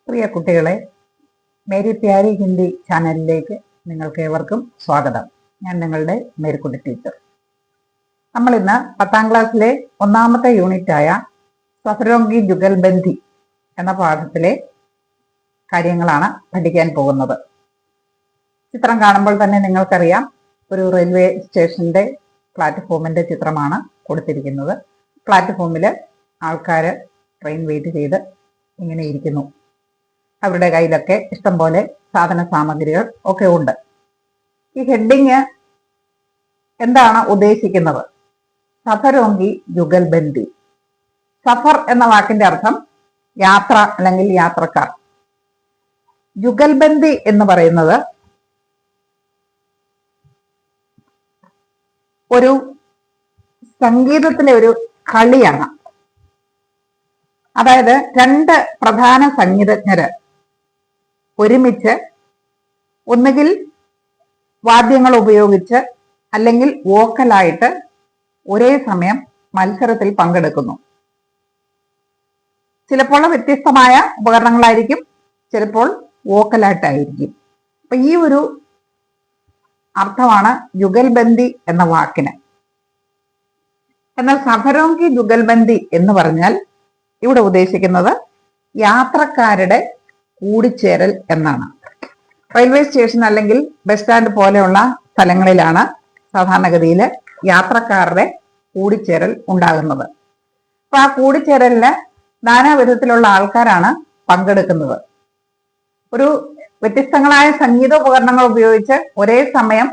പ്രിയ കുട്ടികളെ, മേരി പ്യാരി ഹിന്ദി ചാനലിലേക്ക് നിങ്ങൾക്ക് ഏവർക്കും സ്വാഗതം. ഞാൻ നിങ്ങളുടെ മേരിക്കുട്ടി ടീച്ചർ. നമ്മൾ ഇന്ന് 10ാം ക്ലാസ്സിലെ ഒന്നാമത്തെ യൂണിറ്റായ സഫരോങ്കി ജുഗൽബന്ദി എന്ന പാഠത്തിലെ കാര്യങ്ങളാണ് പഠിക്കാൻ പോകുന്നത്. ചിത്രം കാണുമ്പോൾ തന്നെ നിങ്ങൾക്കറിയാം, ഒരു റെയിൽവേ സ്റ്റേഷന്റെ പ്ലാറ്റ്ഫോമിന്റെ ചിത്രമാണ് കൊടുത്തിരിക്കുന്നത്. പ്ലാറ്റ്ഫോമിൽ ആൾക്കാർ ട്രെയിൻ വെയിറ്റ് ചെയ്ത് ഇങ്ങനെ ഇരിക്കുന്നു. അവരുടെ കയ്യിലൊക്കെ ഇഷ്ടംപോലെ സാധന സാമഗ്രികൾ ഒക്കെ ഉണ്ട്. ഈ ഹെഡിങ് എന്താണ് ഉദ്ദേശിക്കുന്നത്? സഫരോങ്കി ജുഗൽബന്ദി. സഫർ എന്ന വാക്കിന്റെ അർത്ഥം യാത്ര അല്ലെങ്കിൽ യാത്രക്കാർ. ജുഗൽബന്ദി എന്ന് പറയുന്നത് ഒരു സംഗീതത്തിലെ ഒരു കളിയാണ്. അതായത് രണ്ട് പ്രധാന സംഗീതജ്ഞര് ഒരുമിച്ച് ഒന്നുകിൽ വാദ്യങ്ങൾ ഉപയോഗിച്ച് അല്ലെങ്കിൽ വോക്കലായിട്ട് ഒരേ സമയം മത്സരത്തിൽ പങ്കെടുക്കുന്നു. ചിലപ്പോൾ വ്യത്യസ്തമായ ഉപകരണങ്ങളായിരിക്കും, ചിലപ്പോൾ വോക്കലായിട്ടായിരിക്കും. അപ്പൊ ഈ ഒരു അർത്ഥമാണ് ജുഗൽബന്ദി എന്ന വാക്കിന്. എന്നാൽ സഫരോങ്കി ജുഗൽബന്ദി എന്ന് പറഞ്ഞാൽ ഇവിടെ ഉദ്ദേശിക്കുന്നത് യാത്രക്കാരുടെ കൂടിച്ചേരൽ എന്നാണ്. റെയിൽവേ സ്റ്റേഷൻ അല്ലെങ്കിൽ ബസ് സ്റ്റാൻഡ് പോലെയുള്ള സ്ഥലങ്ങളിലാണ് സാധാരണഗതിയിൽ യാത്രക്കാരുടെ കൂടിച്ചേരൽ ഉണ്ടാകുന്നത്. അപ്പൊ ആ കൂടിച്ചേരലിന് നാനാവിധത്തിലുള്ള ആൾക്കാരാണ് പങ്കെടുക്കുന്നത്. ഒരു വ്യത്യസ്തങ്ങളായ സംഗീത ഉപകരണങ്ങൾ ഉപയോഗിച്ച് ഒരേ സമയം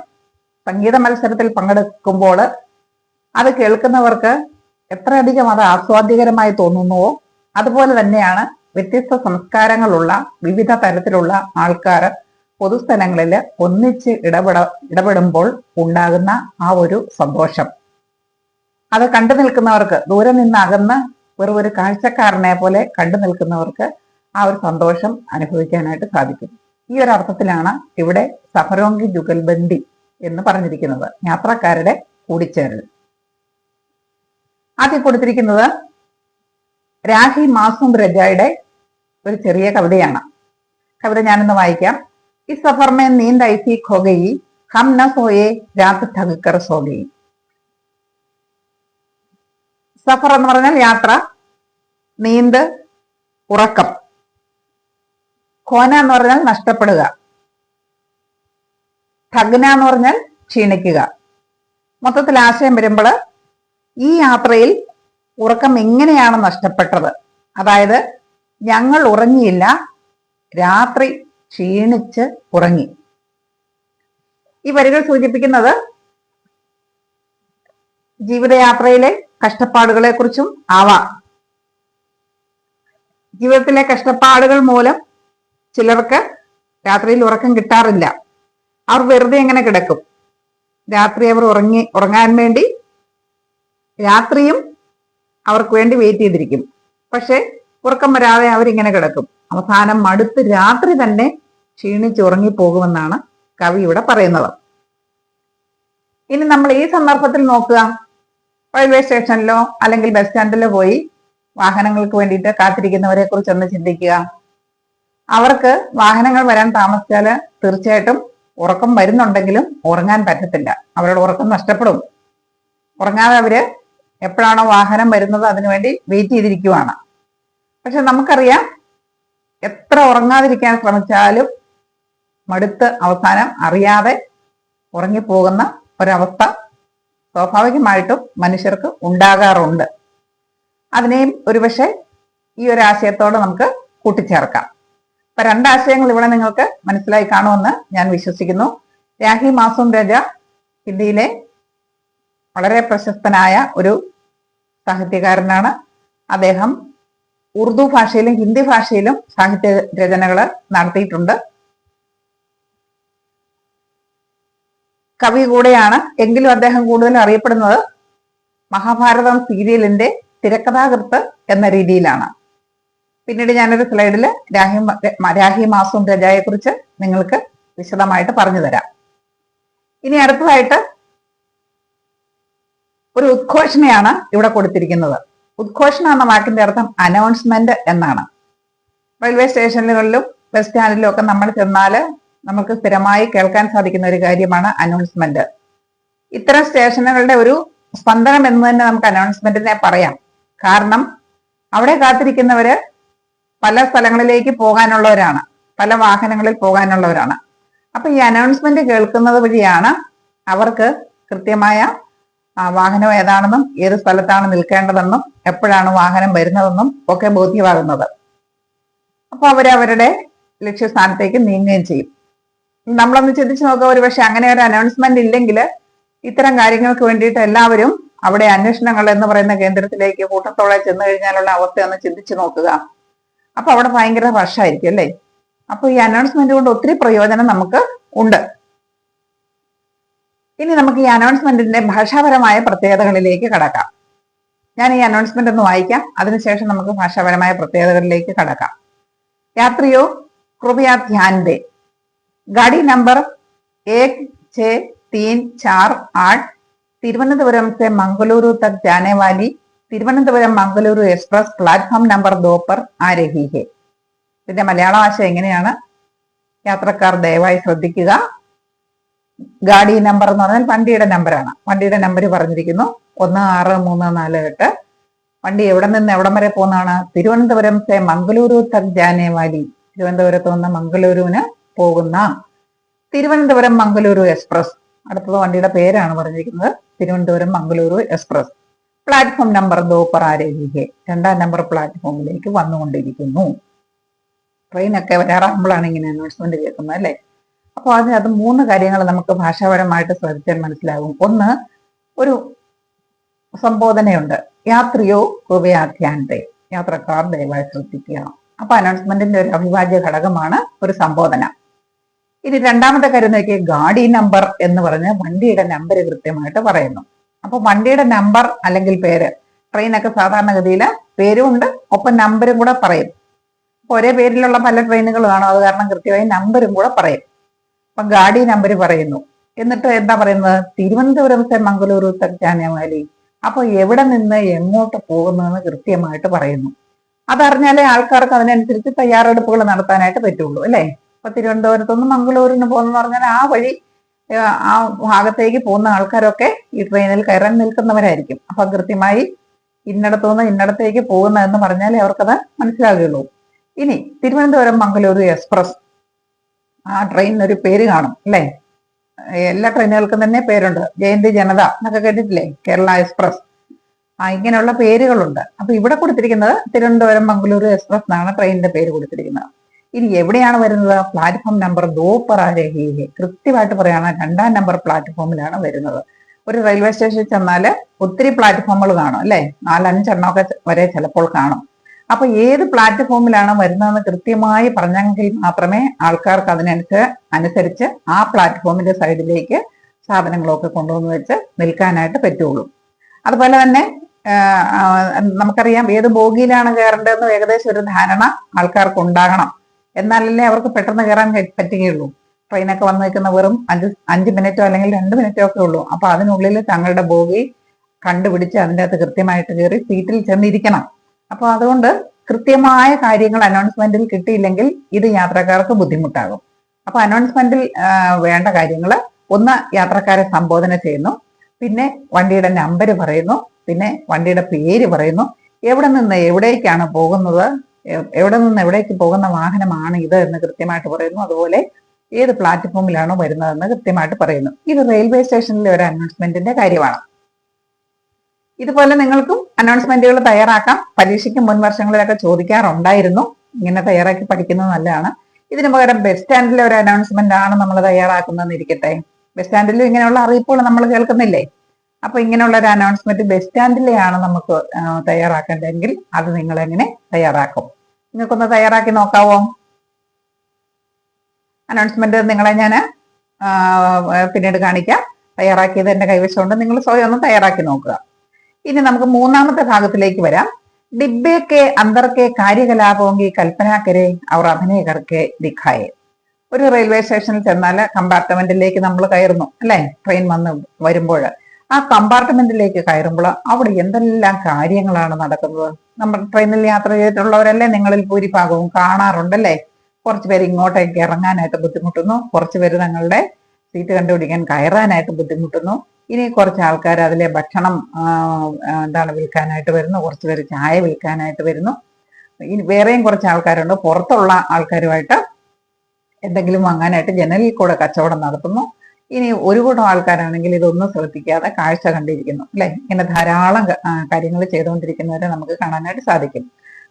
സംഗീത മത്സരത്തിൽ പങ്കെടുക്കുമ്പോൾ അത് കേൾക്കുന്നവർക്ക് എത്രയധികം അത് ആസ്വാദ്യകരമായി തോന്നുന്നുവോ അതുപോലെ തന്നെയാണ് വ്യത്യസ്ത സംസ്കാരങ്ങളുള്ള വിവിധ തരത്തിലുള്ള ആൾക്കാർ പൊതുസ്ഥലങ്ങളിൽ ഒന്നിച്ച് ഇടപെടുമ്പോൾ ഉണ്ടാകുന്ന ആ ഒരു സന്തോഷം. അത് കണ്ടു നിൽക്കുന്നവർക്ക്, ദൂരെ നിന്ന് അകന്ന് വെറും ഒരു കാഴ്ചക്കാരനെ പോലെ കണ്ടു നിൽക്കുന്നവർക്ക് ആ ഒരു സന്തോഷം അനുഭവിക്കാനായിട്ട് സാധിക്കും. ഈ ഒരു അർത്ഥത്തിലാണ് ഇവിടെ സഫരോങ്കി ജുഗൽബന്ദി എന്ന് പറഞ്ഞിരിക്കുന്നത്, യാത്രക്കാരുടെ കൂടിച്ചേരൽ. ആദ്യം കൊടുത്തിരിക്കുന്നത് രാഹി മാസൂം രജയുടെ ഒരു ചെറിയ കവിതയാണ്. കവിത ഞാനൊന്ന് വായിക്കാം. ഇസ് സഫർ മേ നീന്ത് ഐസി ഖോ ഗയി, ഹം ന സോയെ രാത് ഠഗ് കർ സോ ഗയി. സഫർ എന്ന് പറഞ്ഞാൽ യാത്ര, നീന്ത് ഉറക്കം, ഖോന എന്ന് പറഞ്ഞാൽ നഷ്ടപ്പെടുക, ഠഗ്ന എന്ന് പറഞ്ഞാൽ ക്ഷീണിക്കുക. മൊത്തത്തിൽ ആശയം വരുമ്പോൾ ഈ യാത്രയിൽ ഉറക്കം എങ്ങനെയാണ് നഷ്ടപ്പെട്ടത്, അതായത് ഞങ്ങൾ ഉറങ്ങിയില്ല, രാത്രി ക്ഷീണിച്ച് ഉറങ്ങി. ഈ വരികൾ സൂചിപ്പിക്കുന്നത് ജീവിതയാത്രയിലെ കഷ്ടപ്പാടുകളെ കുറിച്ചും ആവാം. ജീവിതത്തിലെ കഷ്ടപ്പാടുകൾ മൂലം ചിലർക്ക് രാത്രിയിൽ ഉറക്കം കിട്ടാറില്ല. അവർ വെറുതെ എങ്ങനെ കിടക്കും. രാത്രി അവർ ഉറങ്ങാൻ വേണ്ടി രാത്രിയും അവർക്ക് വേണ്ടി വെയിറ്റ് ചെയ്തിരിക്കും. പക്ഷെ ഉറക്കം വരാതെ അവരിങ്ങനെ കിടക്കും. അവസാനം മടുത്ത് രാത്രി തന്നെ ക്ഷീണിച്ച് ഉറങ്ങിപ്പോകുമെന്നാണ് കവി ഇവിടെ പറയുന്നത്. ഇനി നമ്മൾ ഈ സന്ദർഭത്തിൽ നോക്കുക, റെയിൽവേ സ്റ്റേഷനിലോ അല്ലെങ്കിൽ ബസ് സ്റ്റാൻഡിലോ പോയി വാഹനങ്ങൾക്ക് വേണ്ടിയിട്ട് കാത്തിരിക്കുന്നവരെ കുറിച്ച് ഒന്ന് ചിന്തിക്കുക. അവർക്ക് വാഹനങ്ങൾ വരാൻ താമസിച്ചാൽ തീർച്ചയായിട്ടും ഉറക്കം വരുന്നുണ്ടെങ്കിലും ഉറങ്ങാൻ പറ്റത്തില്ല. അവരുടെ ഉറക്കം നഷ്ടപ്പെടും. ഉറങ്ങാതെ അവര് എപ്പോഴാണോ വാഹനം വരുന്നത് അതിനുവേണ്ടി വെയിറ്റ് ചെയ്തിരിക്കുവാണ്. പക്ഷെ നമുക്കറിയാം, എത്ര ഉറങ്ങാതിരിക്കാൻ ശ്രമിച്ചാലും മടുത്ത് അവസാനം അറിയാതെ ഉറങ്ങിപ്പോകുന്ന ഒരവസ്ഥ സ്വാഭാവികമായിട്ടും മനുഷ്യർക്ക് ഉണ്ടാകാറുണ്ട്. അതിനെയും ഒരുപക്ഷെ ഈ ഒരു ആശയത്തോട് നമുക്ക് കൂട്ടിച്ചേർക്കാം. അപ്പൊ രണ്ടാശയങ്ങൾ ഇവിടെ നിങ്ങൾക്ക് മനസ്സിലായി കാണുമെന്ന് ഞാൻ വിശ്വസിക്കുന്നു. രാഹി മാസൂം രജ ഹിന്ദിയിലെ വളരെ പ്രശസ്തനായ ഒരു സാഹിത്യകാരനാണ്. അദ്ദേഹം ഉറുദു ഭാഷയിലും ഹിന്ദി ഭാഷയിലും സാഹിത്യ രചനകൾ നടത്തിയിട്ടുണ്ട്. കവി കൂടെയാണ്. എങ്കിലും അദ്ദേഹം കൂടുതൽ അറിയപ്പെടുന്നത് മഹാഭാരതം സീരിയലിന്റെ തിരക്കഥാകൃത്ത് എന്ന രീതിയിലാണ്. പിന്നീട് ഞാനൊരു സ്ലൈഡിൽ രാഹി മാസൂം രജയെ കുറിച്ച് നിങ്ങൾക്ക് വിശദമായിട്ട് പറഞ്ഞു തരാം. ഇനി അടുത്തതായിട്ട് ഒരു ഉദ്ഘോഷണയാണ് ഇവിടെ കൊടുത്തിരിക്കുന്നത്. ഉദ്ഘോഷണ എന്ന വാക്കിന്റെ അർത്ഥം അനൗൺസ്മെന്റ് എന്നാണ്. റെയിൽവേ സ്റ്റേഷനുകളിലും ബസ് സ്റ്റാൻഡിലും ഒക്കെ നമ്മൾ ചെന്നാൽ നമുക്ക് സ്ഥിരമായി കേൾക്കാൻ സാധിക്കുന്ന ഒരു കാര്യമാണ് അനൗൺസ്മെന്റ്. ഇത്തരം സ്റ്റേഷനുകളുടെ ഒരു സ്പന്ദനം എന്ന് തന്നെ നമുക്ക് അനൗൺസ്മെന്റിനെ പറയാം. കാരണം അവിടെ കാത്തിരിക്കുന്നവര് പല സ്ഥലങ്ങളിലേക്ക് പോകാനുള്ളവരാണ്, പല വാഹനങ്ങളിൽ പോകാനുള്ളവരാണ്. അപ്പൊ ഈ അനൗൺസ്മെന്റ് കേൾക്കുന്നത് വഴിയാണ് അവർക്ക് കൃത്യമായ വാഹനം ഏതാണെന്നും ഏത് സ്ഥലത്താണ് നിൽക്കേണ്ടതെന്നും എപ്പോഴാണ് വാഹനം വരുന്നതെന്നും ഒക്കെ ബോധ്യമാകുന്നത്. അപ്പൊ അവരവരുടെ ലക്ഷ്യസ്ഥാനത്തേക്ക് നീങ്ങുകയും ചെയ്യും. നമ്മളൊന്ന് ചിന്തിച്ചു നോക്കുക, ഒരു പക്ഷെ അങ്ങനെ ഒരു അനൗൺസ്മെന്റ് ഇല്ലെങ്കിൽ ഇത്തരം കാര്യങ്ങൾക്ക് വേണ്ടിയിട്ട് എല്ലാവരും അവിടെ അന്വേഷണങ്ങൾ എന്ന് പറയുന്ന കേന്ദ്രത്തിലേക്ക് കൂട്ടത്തോടെ ചെന്ന് കഴിഞ്ഞാലുള്ള അവസ്ഥ ഒന്ന് ചിന്തിച്ചു നോക്കുക. അപ്പൊ അവിടെ ഭയങ്കര റഷായിരിക്കും അല്ലേ. അപ്പൊ ഈ അനൗൺസ്മെന്റ് കൊണ്ട് ഒത്തിരി പ്രയോജനം നമുക്ക് ഉണ്ട്. ഇനി നമുക്ക് ഈ അനൗൺസ്മെന്റിന്റെ ഭാഷാപരമായ പ്രത്യേകതകളിലേക്ക് കടക്കാം. ഞാൻ ഈ അനൗൺസ്മെന്റ് ഒന്ന് വായിക്കാം, അതിനുശേഷം നമുക്ക് ഭാഷാപരമായ പ്രത്യേകതകളിലേക്ക് കടക്കാം. यात्रियों कृपया ध्यान दें, गाड़ी नंबर 1638 तिरुवनंतपुरम से मंगलुरु तक जाने वाली Thiruvananthapuram Mangaluru express platform number 2 पर आ रही है. ഇതിന്റെ മലയാള ഭാഷ എങ്ങനെയാണ്? യാത്രക്കാർ ദയവായി ശ്രദ്ധിക്കുക. ഗാഡി നമ്പർ എന്ന് പറഞ്ഞാൽ വണ്ടിയുടെ നമ്പറാണ്. വണ്ടിയുടെ നമ്പർ പറഞ്ഞിരിക്കുന്നു 16348. വണ്ടി എവിടെ നിന്ന് എവിടം വരെ പോകുന്നതാണ്? തിരുവനന്തപുരം സെ മംഗളൂരു തക് ജാനെ വാലി, തിരുവനന്തപുരത്ത് നിന്ന് മംഗളൂരുവിന് പോകുന്ന തിരുവനന്തപുരം മംഗളൂരു എക്സ്പ്രസ്. അടുത്തത് വണ്ടിയുടെ പേരാണ് പറഞ്ഞിരിക്കുന്നത്, Thiruvananthapuram Mangaluru express. Platform number 2 पर आ रही है, 2ാം നമ്പർ പ്ലാറ്റ്ഫോമിലേക്ക് വന്നുകൊണ്ടിരിക്കുന്നു. ട്രെയിനൊക്കെ വരാറാകുമ്പോഴാണ് ഇങ്ങനെ അനൗൺസ്മെന്റ് കേൾക്കുന്നത് അല്ലേ. അപ്പോൾ അതിനകത്ത് 3 കാര്യങ്ങൾ നമുക്ക് ഭാഷാപരമായിട്ട് ശ്രദ്ധിച്ചാൽ മനസ്സിലാകും. ഒന്ന്, ഒരു സംബോധനയുണ്ട്, യാത്രിയോ ഉപയാധ്യാനത്തെ, യാത്രക്കാർ ദയവായി ശ്രദ്ധിക്കുക. അപ്പൊ അനൗൺസ്മെന്റിന്റെ ഒരു അവിഭാജ്യ ഘടകമാണ് ഒരു സംബോധന. ഇനി രണ്ടാമത്തെ കാര്യം നോക്കിയാൽ ഗാഡി നമ്പർ എന്ന് പറഞ്ഞ് വണ്ടിയുടെ നമ്പർ കൃത്യമായിട്ട് പറയുന്നു. അപ്പൊ വണ്ടിയുടെ നമ്പർ അല്ലെങ്കിൽ പേര്, ട്രെയിനൊക്കെ സാധാരണഗതിയിൽ പേരും ഉണ്ട്, ഒപ്പം നമ്പരും കൂടെ പറയും. അപ്പൊ ഒരേ പേരിലുള്ള പല ട്രെയിനുകൾ കാണും, അത് കാരണം കൃത്യമായി നമ്പരും കൂടെ പറയും. അപ്പൊ ഗാഡി നമ്പർ പറയുന്നു. എന്നിട്ട് എന്താ പറയുന്നത്? തിരുവനന്തപുരം സെ മംഗളൂരു തക് ജാനെ വാലി. അപ്പൊ എവിടെ നിന്ന് എങ്ങോട്ട് പോകുന്നതെന്ന് കൃത്യമായിട്ട് പറയുന്നു. അതറിഞ്ഞാലേ ആൾക്കാർക്ക് അതിനനുസരിച്ച് തയ്യാറെടുപ്പുകൾ നടത്താനായിട്ട് പറ്റുള്ളൂ അല്ലെ. ഇപ്പൊ തിരുവനന്തപുരത്തുനിന്ന് മംഗളൂരിന് പോകുന്ന പറഞ്ഞാൽ ആ വഴി ആ ഭാഗത്തേക്ക് പോകുന്ന ആൾക്കാരൊക്കെ ഈ ട്രെയിനിൽ കയറാൻ നിൽക്കുന്നവരായിരിക്കും. അപ്പൊ കൃത്യമായി ഇന്നടത്തുനിന്ന് ഇന്നടത്തേക്ക് പോകുന്നതെന്ന് പറഞ്ഞാലേ അവർക്കത് മനസ്സിലാകുകയുള്ളൂ. ഇനി തിരുവനന്തപുരം മംഗളൂരു എക്സ്പ്രസ്, ആ ട്രെയിനിനൊരു പേര് കാണും അല്ലെ. എല്ലാ ട്രെയിനുകൾക്കും തന്നെ പേരുണ്ട്. ജയന്തി ജനത എന്നൊക്കെ കേട്ടിട്ടില്ലേ, കേരള എക്സ്പ്രസ്, ഇങ്ങനെയുള്ള പേരുകളുണ്ട്. അപ്പൊ ഇവിടെ കൊടുത്തിരിക്കുന്നത് തിരുവനന്തപുരം മംഗളൂരു എക്സ്പ്രസ് എന്നാണ് ട്രെയിനിന്റെ പേര് കൊടുത്തിരിക്കുന്നത്. ഇനി എവിടെയാണ് വരുന്നത്? പ്ലാറ്റ്ഫോം നമ്പർ 2 पर आ रही है. കൃത്യമായിട്ട് പറയാണ്, 2ാം നമ്പർ പ്ലാറ്റ്ഫോമിലാണ് വരുന്നത്. ഒരു റെയിൽവേ സ്റ്റേഷനിൽ ചെന്നാൽ ഒത്തിരി പ്ലാറ്റ്ഫോമുകൾ കാണും അല്ലെ, 4-5 എണ്ണമൊക്കെ വരെ ചിലപ്പോൾ കാണും. അപ്പൊ ഏത് പ്ലാറ്റ്ഫോമിലാണ് വരുന്നതെന്ന് കൃത്യമായി പറഞ്ഞെങ്കിൽ മാത്രമേ ആൾക്കാർക്ക് അതിനനുസരിച്ച് ആ പ്ലാറ്റ്ഫോമിന്റെ സൈഡിലേക്ക് സാധനങ്ങളൊക്കെ കൊണ്ടുവന്ന് വെച്ച് നിൽക്കാനായിട്ട് പറ്റുള്ളൂ. അതുപോലെ തന്നെ നമുക്കറിയാം ഏത് ബോഗിയിലാണ് കയറേണ്ടതെന്ന് ഏകദേശം ഒരു ധാരണ ആൾക്കാർക്ക് ഉണ്ടാകണം. എന്നാലല്ലേ അവർക്ക് പെട്ടെന്ന് കയറാൻ പറ്റുകയുള്ളൂ. ട്രെയിനൊക്കെ വന്നു നിൽക്കുന്ന വെറും 5 മിനിറ്റോ അല്ലെങ്കിൽ 2 മിനിറ്റോ ഒക്കെ ഉള്ളൂ. അപ്പൊ അതിനുള്ളിൽ തങ്ങളുടെ ബോഗി കണ്ടുപിടിച്ച് അതിൻ്റെ അകത്ത് കൃത്യമായിട്ട് കയറി സീറ്റിൽ ചെന്നിരിക്കണം. അപ്പൊ അതുകൊണ്ട് കൃത്യമായ കാര്യങ്ങൾ അനൗൺസ്മെന്റിൽ കിട്ടിയില്ലെങ്കിൽ ഇത് യാത്രക്കാർക്ക് ബുദ്ധിമുട്ടാകും. അപ്പൊ അനൗൺസ്മെന്റിൽ വേണ്ട കാര്യങ്ങൾ, ഒന്ന് യാത്രക്കാരെ സംബോധന ചെയ്യുന്നു, പിന്നെ വണ്ടിയുടെ നമ്പർ പറയുന്നു, പിന്നെ വണ്ടിയുടെ പേര് പറയുന്നു, എവിടെ നിന്ന് എവിടേക്കാണ് പോകുന്നത്, എവിടെ നിന്ന് എവിടേക്ക് പോകുന്ന വാഹനമാണ് ഇത് എന്ന് കൃത്യമായിട്ട് പറയുന്നു. അതുപോലെ ഏത് പ്ലാറ്റ്ഫോമിലാണോ വരുന്നതെന്ന് കൃത്യമായിട്ട് പറയുന്നു. ഇത് റെയിൽവേ സ്റ്റേഷനിലെ ഒരു അനൗൺസ്മെന്റിന്റെ കാര്യമാണ്. ഇതുപോലെ നിങ്ങൾക്കും അനൗൺസ്മെന്റുകൾ തയ്യാറാക്കാം. പരീക്ഷയ്ക്ക് മുൻ വർഷങ്ങളിലൊക്കെ ചോദിക്കാറുണ്ടായിരുന്നു. ഇങ്ങനെ തയ്യാറാക്കി പഠിക്കുന്നത് നല്ലതാണ്. ഇതിനു പകരം ബസ് സ്റ്റാൻഡിലെ ഒരു അനൗൺസ്മെന്റ് ആണ് നമ്മൾ തയ്യാറാക്കുന്നതെന്ന് ഇരിക്കട്ടെ. ബസ് സ്റ്റാൻഡിലും ഇങ്ങനെയുള്ള അറിയിപ്പുകൾ നമ്മൾ കേൾക്കുന്നില്ലേ. അപ്പൊ ഇങ്ങനെയുള്ള ഒരു അനൗൺസ്മെന്റ് ബസ് സ്റ്റാൻഡിലെയാണ് നമുക്ക് തയ്യാറാക്കേണ്ടതെങ്കിൽ അത് നിങ്ങൾ എങ്ങനെ തയ്യാറാക്കും? നിങ്ങൾക്കൊന്ന് തയ്യാറാക്കി നോക്കാവോ? അനൗൺസ്മെന്റ് നിങ്ങളെ ഞാൻ പിന്നീട് കാണിക്കാം. തയ്യാറാക്കിയത് എന്റെ കൈവശമുണ്ട്, നിങ്ങൾ സ്വയം ഒന്ന് തയ്യാറാക്കി നോക്കുക. ഇനി നമുക്ക് 3ാമത്തെ ഭാഗത്തിലേക്ക് വരാം. ഡിബ്ബെ കെ അന്തർ കെ കാര്യകലാപോങ്കി കൽപ്പന കരെ അവർ അഭിനയ കർക്കെ ദിഖായെ. ഒരു റെയിൽവേ സ്റ്റേഷനിൽ ചെന്നാൽ കമ്പാർട്ട്മെന്റിലേക്ക് നമ്മൾ കയറുന്നു അല്ലെ, ട്രെയിൻ വരുമ്പോൾ. ആ ആ കമ്പാർട്ട്മെന്റിലേക്ക് കയറുമ്പോൾ അവിടെ എന്തെല്ലാം കാര്യങ്ങളാണ് നടക്കുന്നത്. നമ്മൾ ട്രെയിനിൽ യാത്ര ചെയ്തിട്ടുള്ളവരല്ലേ നിങ്ങളിൽ ഭൂരിഭാഗവും കാണാറുണ്ടല്ലേ. കുറച്ച് പേര് ഇങ്ങോട്ടേക്ക് ഇറങ്ങാനായിട്ട് ബുദ്ധിമുട്ടുന്നു, കുറച്ച് പേര് തങ്ങളുടെ സീറ്റ് കണ്ടുപിടിക്കാൻ കയറാനായിട്ട് ബുദ്ധിമുട്ടുന്നു. ഇനി കുറച്ച് ആൾക്കാർ അതിലെ ഭക്ഷണം വിൽക്കാനായിട്ട് വരുന്നു, കുറച്ച് പേര് ചായ വിൽക്കാനായിട്ട് വരുന്നു. ഇനി വേറെയും കുറച്ച് ആൾക്കാരുണ്ട് പുറത്തുള്ള ആൾക്കാരുമായിട്ട് എന്തെങ്കിലും വാങ്ങാനായിട്ട് ജനലിൽ കൂടെ കച്ചവടം നടത്തുന്നു. ഇനി ഒരു കൂട്ടം ആൾക്കാരാണെങ്കിൽ ഇതൊന്നും ശ്രദ്ധിക്കാതെ കാഴ്ച കണ്ടിരിക്കുന്നു അല്ലെ. ഇങ്ങനെ ധാരാളം കാര്യങ്ങൾ ചെയ്തുകൊണ്ടിരിക്കുന്നവരെ നമുക്ക് കാണാനായിട്ട് സാധിക്കും.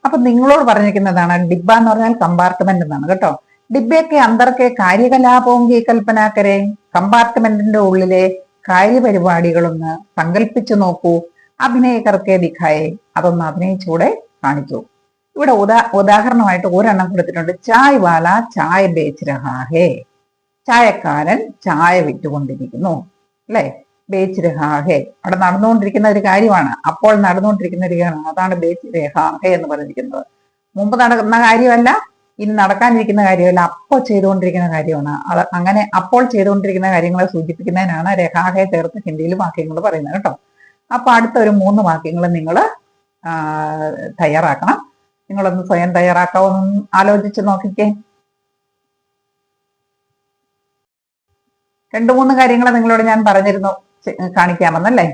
അപ്പൊ നിങ്ങളോട് പറഞ്ഞിരിക്കുന്നതാണ് ഡിബ്ബ എന്ന് പറഞ്ഞാൽ കമ്പാർട്ട്മെന്റ് എന്നാണ് കേട്ടോ. ഡിബ്ബയൊക്കെ അന്തർക്കെ കാര്യകലാപവും ഈ കൽപ്പനാക്കരെ, കമ്പാർട്ട്മെന്റിന്റെ ഉള്ളിലെ കാര്യപരിപാടികളൊന്ന് സങ്കല്പിച്ചു നോക്കൂ. അഭിനയകർക്കെ ദിഖായെ, അതൊന്ന് അഭിനയിച്ചൂടെ കാണിക്കൂ. ഇവിടെ ഉദാഹരണമായിട്ട് ഒരെണ്ണം കൊടുത്തിട്ടുണ്ട്. ചായ് വാല ചായ് ബേച്ച് രഹാ ഹേ, ചായക്കാരൻ ചായ വിറ്റുകൊണ്ടിരിക്കുന്നു അല്ലെ. ബേച്ച് രഹാ ഹേ, അവിടെ നടന്നുകൊണ്ടിരിക്കുന്ന ഒരു കാര്യമാണ്, അപ്പോൾ നടന്നുകൊണ്ടിരിക്കുന്ന ഒരു കാര്യമാണ്. അതാണ് ബേച്ച് രഹാ ഹേ എന്ന് പറഞ്ഞിരിക്കുന്നത്. മുമ്പ് നടക്കുന്ന കാര്യമല്ല, ഇനി നടക്കാനിരിക്കുന്ന കാര്യമല്ല, അപ്പോൾ ചെയ്തുകൊണ്ടിരിക്കുന്ന കാര്യമാണ്. അത് അങ്ങനെ അപ്പോൾ ചെയ്തുകൊണ്ടിരിക്കുന്ന കാര്യങ്ങളെ സൂചിപ്പിക്കുന്നതിനാണ് രഹാഹെ ചേർത്ത് ഹിന്ദിയിൽ വാക്യങ്ങൾ പറയുന്നത് കേട്ടോ. അപ്പൊ അടുത്ത ഒരു 3 വാക്യങ്ങൾ നിങ്ങൾ തയ്യാറാക്കണം. നിങ്ങളൊന്ന് സ്വയം തയ്യാറാക്കാവൊന്ന് ആലോചിച്ച് നോക്കിക്കേ. 2-3 കാര്യങ്ങൾ നിങ്ങളോട് ഞാൻ പറഞ്ഞിരുന്നു കാണിക്കാമെന്നല്ലേ.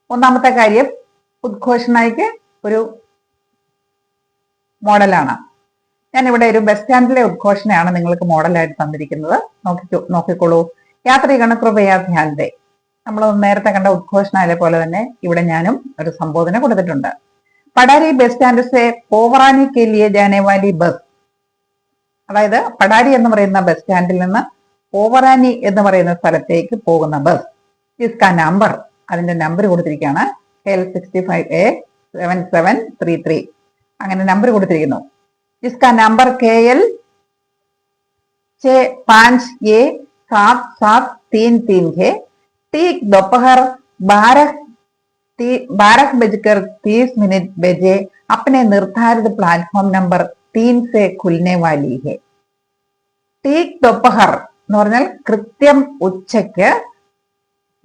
ഒന്നാമത്തെ കാര്യം ഉദ്ഘോഷണയ്ക്ക് ഒരു മോഡലാണ്. ഞാൻ ഇവിടെ ഒരു ബസ് സ്റ്റാൻഡിലെ ഉദ്ഘോഷണയാണ് നിങ്ങൾക്ക് മോഡലായിട്ട് തന്നിരിക്കുന്നത്. നോക്കിക്കോളൂ. യാത്രികണ കൃപയാ ധ്യാനത്തെ, നമ്മൾ നേരത്തെ കണ്ട ഉദ്ഘോഷണയിലെ പോലെ തന്നെ ഇവിടെ ഞാനും ഒരു സംബോധന കൊടുത്തിട്ടുണ്ട്. പടാരി ബസ് സ്റ്റാൻഡ് സെ പോവറാനി കെ ലിയെ ജാനെ വാലി ബസ്, അതായത് പടാരി എന്ന് പറയുന്ന ബസ് സ്റ്റാൻഡിൽ നിന്ന് പോവറാനി എന്ന് പറയുന്ന സ്ഥലത്തേക്ക് പോകുന്ന ബസ്. ഇസ്കാ നമ്പർ, അതിന്റെ നമ്പർ കൊടുത്തിരിക്കുകയാണ് KL65A 7733, അങ്ങനെ നമ്പർ കൊടുത്തിരിക്കുന്നു. इसका नंबर KL 65A7733 है। ठीक दोपहर 12:30 बजे अपने निर्धारित प्लेटफॉर्म नंबर 3 से खुलने वाली है। ठीक दोपहर എന്ന് പറഞ്ഞാൽ കൃത്യം ഉച്ചയ്ക്ക്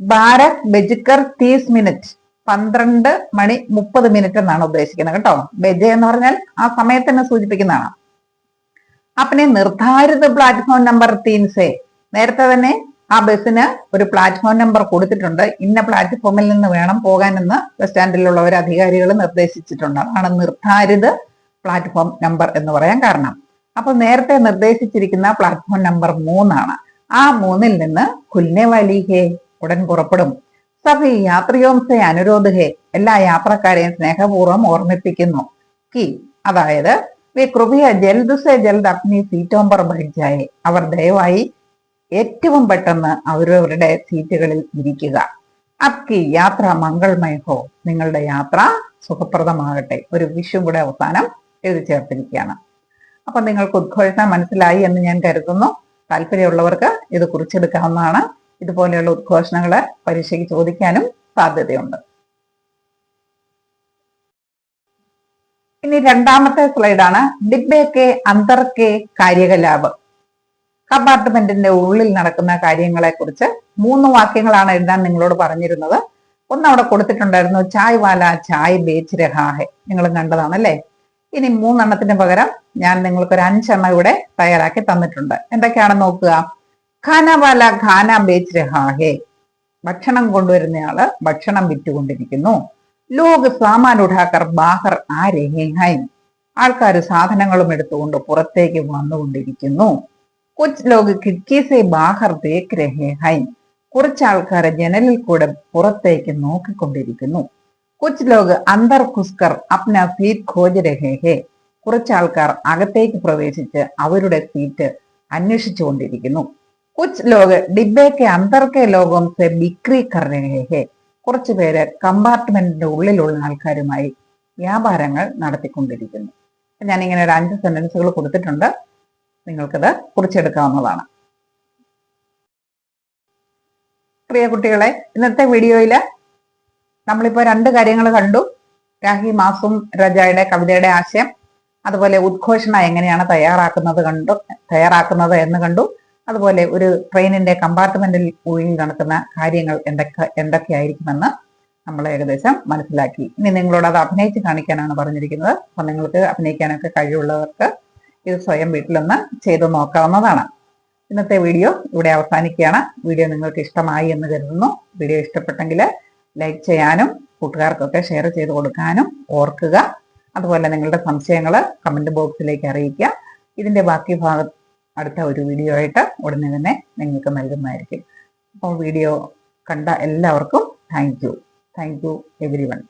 12:30 12:30 എന്നാണ് ഉദ്ദേശിക്കുന്നത് കേട്ടോ. ബജെ എന്ന് പറഞ്ഞാൽ ആ സമയത്തിനെ സൂചിപ്പിക്കുന്നതാണ്. അപ്പനെ നിർദ്ധാരിത പ്ലാറ്റ്ഫോം നമ്പർ 3 സെ, നേരത്തെ തന്നെ ആ ബസ്സിന് ഒരു പ്ലാറ്റ്ഫോം നമ്പർ കൊടുത്തിട്ടുണ്ട്. ഇന്ന പ്ലാറ്റ്ഫോമിൽ നിന്ന് വേണം പോകാനെന്ന് ബസ് സ്റ്റാൻഡിലുള്ളവർ അധികാരികൾ നിർദ്ദേശിച്ചിട്ടുണ്ട്. അതാണ് നിർദ്ധാരിത പ്ലാറ്റ്ഫോം നമ്പർ എന്ന് പറയാൻ കാരണം. അപ്പൊ നേരത്തെ നിർദ്ദേശിച്ചിരിക്കുന്ന പ്ലാറ്റ്ഫോം നമ്പർ 3 ആണ്. ആ 3-ൽ നിന്ന് ഖുൽനെ വാലി ഹേ, ഉടൻ പുറപ്പെടും. സഭി യാത്രിയോം സെ അനുരോധ് ഹേ, എല്ലാ യാത്രക്കാരെയും സ്നേഹപൂർവ്വം ഓർമ്മിപ്പിക്കുന്നു. കി, അതായത് വേ കൃപയ ജൽദ് സെ ജൽദ് അപ്നി സീറ്റോം പർ ബൈഠ് ജായേ, അവർ ദയവായി ഏറ്റവും പെട്ടെന്ന് അവരവരുടെ സീറ്റുകളിൽ ഇരിക്കുക. അപ്കി യാത്ര മംഗൾമയ ഹോ, നിങ്ങളുടെ യാത്ര സുഖപ്രദമാകട്ടെ. ഒരു വിഷും കൂടെ അവസാനം എഴുതി ചേർത്തിരിക്കുകയാണ്. അപ്പൊ നിങ്ങൾക്ക് ഉദ്ഘോഷണം മനസ്സിലായി എന്ന് ഞാൻ കരുതുന്നു. താല്പര്യമുള്ളവർക്ക് ഇത് കുറിച്ചെടുക്കാവുന്നതാണ്. ഇതുപോലെയുള്ള ഉദ്ഘോഷണങ്ങള് പരീക്ഷയ്ക്ക് ചോദിക്കാനും സാധ്യതയുണ്ട്. ഇനി രണ്ടാമത്തെ സ്ലൈഡാണ് ഡിബ്ബേക്കെ അന്തർക്കെ കാര്യകലാപ്. കമ്പാർട്ട്മെന്റിന്റെ ഉള്ളിൽ നടക്കുന്ന കാര്യങ്ങളെ കുറിച്ച് 3 വാക്യങ്ങളാണ് എഴുതാൻ നിങ്ങളോട് പറഞ്ഞിരുന്നത്. ഒന്ന് അവിടെ കൊടുത്തിട്ടുണ്ടായിരുന്നു, ചായ് വാല ചായ് ബേച്ച് രഹാഹെ, നിങ്ങളും കണ്ടതാണല്ലേ. ഇനി 3 എണ്ണത്തിന് പകരം ഞാൻ നിങ്ങൾക്കൊരു 5 എണ്ണം ഇവിടെ തയ്യാറാക്കി തന്നിട്ടുണ്ട്. എന്തൊക്കെയാണെന്ന് നോക്കുക. ഖാന വാല ഖാന ബേച്ച് രഹാഹെ, ഭക്ഷണം കൊണ്ടുവരുന്നയാള് ഭക്ഷണം വിറ്റുകൊണ്ടിരിക്കുന്നു. ലോക് സാമാൻ ഉഠാക്കർ ബാഹർ ആ രഹേ ഹൈ, ആൾക്കാർ സാധനങ്ങളും എടുത്തുകൊണ്ട് പുറത്തേക്ക് വന്നുകൊണ്ടിരിക്കുന്നു. കുച്ച് ലോക് ഖിഡ്കി സെ ബാഹർ ദേഖ് രഹേ ഹൈ, കുറച്ച് ആൾക്കാർ ജനലിൽ കൂടെ പുറത്തേക്ക് നോക്കിക്കൊണ്ടിരിക്കുന്നു. കുച്ച് ലോക് അന്തർ ഘുസ്കർ അപ്ന സീറ്റ് ഖോജ് രഹേ ഹേ, കുറച്ച് ആൾക്കാർ അകത്തേക്ക് പ്രവേശിച്ച് അവരുടെ സീറ്റ് അന്വേഷിച്ചുകൊണ്ടിരിക്കുന്നു. കുച്ച് ലോക് ഡിബ്ബേക്കെ അന്തർക്കെ ലോകം സെ ബിക്രി കർ രഹേ ഹേ, കുറച്ചു പേര് കമ്പാർട്ട്മെന്റിന്റെ ഉള്ളിലുള്ള ആൾക്കാരുമായി വ്യാപാരങ്ങൾ നടത്തിക്കൊണ്ടിരിക്കുന്നു. ഞാൻ ഇങ്ങനെ ഒരു 5 സെന്റൻസുകൾ കൊടുത്തിട്ടുണ്ട്, നിങ്ങൾക്കത് കുറിച്ചെടുക്കാവുന്നതാണ്. പ്രിയ കുട്ടികളെ, ഇന്നത്തെ വീഡിയോയില് നമ്മളിപ്പോ 2 കാര്യങ്ങൾ കണ്ടു. രാഹി മാസൂം രജായുടെ കവിതയുടെ ആശയം, അതുപോലെ ഉദ്ഘോഷണ എങ്ങനെയാണ് തയ്യാറാക്കുന്നത് എന്ന് കണ്ടു. അതുപോലെ ഒരു ട്രെയിനിന്റെ കമ്പാർട്ട്മെന്റിൽ ഒഴിഞ്ഞു നടക്കുന്ന കാര്യങ്ങൾ എന്തൊക്കെയായിരിക്കുമെന്ന് നമ്മൾ ഏകദേശം മനസ്സിലാക്കി. ഇനി നിങ്ങളോട് അത് അഭിനയിച്ച് കാണിക്കാനാണ് പറഞ്ഞിരിക്കുന്നത്. അപ്പൊ നിങ്ങൾക്ക് അഭിനയിക്കാനൊക്കെ കഴിവുള്ളവർക്ക് ഇത് സ്വയം വീട്ടിലൊന്ന് ചെയ്തു നോക്കാവുന്നതാണ്. ഇന്നത്തെ വീഡിയോ ഇവിടെ അവസാനിക്കുകയാണ്. വീഡിയോ നിങ്ങൾക്ക് ഇഷ്ടമായി എന്ന് കരുതുന്നു. വീഡിയോ ഇഷ്ടപ്പെട്ടെങ്കിൽ ലൈക്ക് ചെയ്യാനും കൂട്ടുകാർക്കൊക്കെ ഷെയർ ചെയ്ത് കൊടുക്കാനും ഓർക്കുക. അതുപോലെ നിങ്ങളുടെ സംശയങ്ങൾ കമന്റ് ബോക്സിലേക്ക് അറിയിക്കുക. ഇതിന്റെ ബാക്കി ഭാഗം അടുത്ത ഒരു വീഡിയോ ആയിട്ട് ഉടനെ തന്നെ നിങ്ങൾക്ക് നൽകുന്നതായിരിക്കും. അപ്പോൾ വീഡിയോ കണ്ട എല്ലാവർക്കും താങ്ക് യു എവരി വൺ.